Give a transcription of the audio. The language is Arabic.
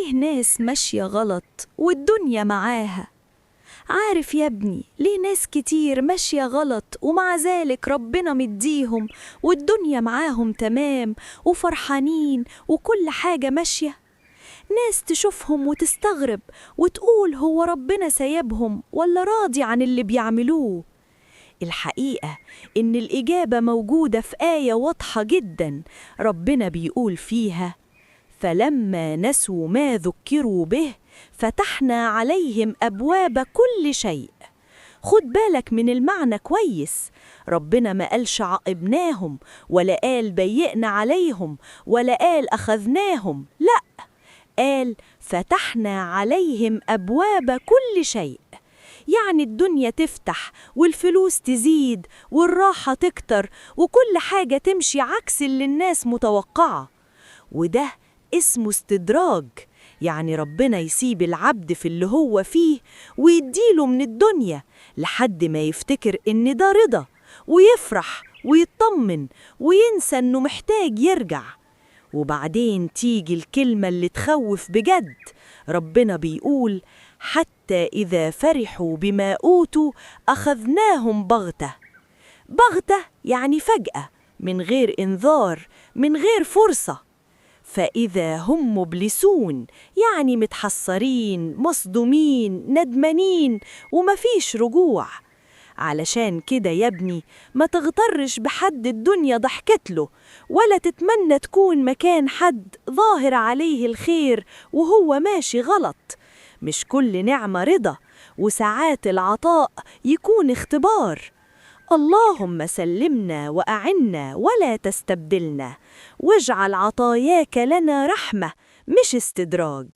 ليه ناس ماشية غلط والدنيا معاها؟ عارف يا ابني ليه ناس كتير ماشية غلط ومع ذلك ربنا مديهم والدنيا معاهم تمام وفرحانين وكل حاجة ماشية؟ ناس تشوفهم وتستغرب وتقول هو ربنا سايبهم ولا راضي عن اللي بيعملوه؟ الحقيقة إن الإجابة موجودة في آية واضحة جداً، ربنا بيقول فيها: فلما نسوا ما ذكروا به فتحنا عليهم أبواب كل شيء. خد بالك من المعنى كويس، ربنا ما قالش عاقبناهم ولا قال ضيقنا عليهم ولا قال أخذناهم، لأ، قال فتحنا عليهم أبواب كل شيء. يعني الدنيا تفتح والفلوس تزيد والراحة تكتر وكل حاجة تمشي عكس اللي الناس متوقعة. وده اسمه استدراج، يعني ربنا يسيب العبد في اللي هو فيه ويديله من الدنيا لحد ما يفتكر إن ده رضا ويفرح ويطمن وينسى إنه محتاج يرجع. وبعدين تيجي الكلمة اللي تخوف بجد، ربنا بيقول: حتى إذا فرحوا بما أوتوا أخذناهم بغتة. بغتة يعني فجأة، من غير إنذار، من غير فرصة. فإذا هم مبلسون، يعني متحسرين، مصدومين، ندمانين، ومفيش رجوع. علشان كده يا ابني ما تغترش بحد الدنيا ضحكت له، ولا تتمنى تكون مكان حد ظاهر عليه الخير وهو ماشي غلط. مش كل نعمة رضا، وساعات العطاء يكون اختبار. اللهم سلمنا وأعنا ولا تستبدلنا، واجعل عطاياك لنا رحمة مش استدراج.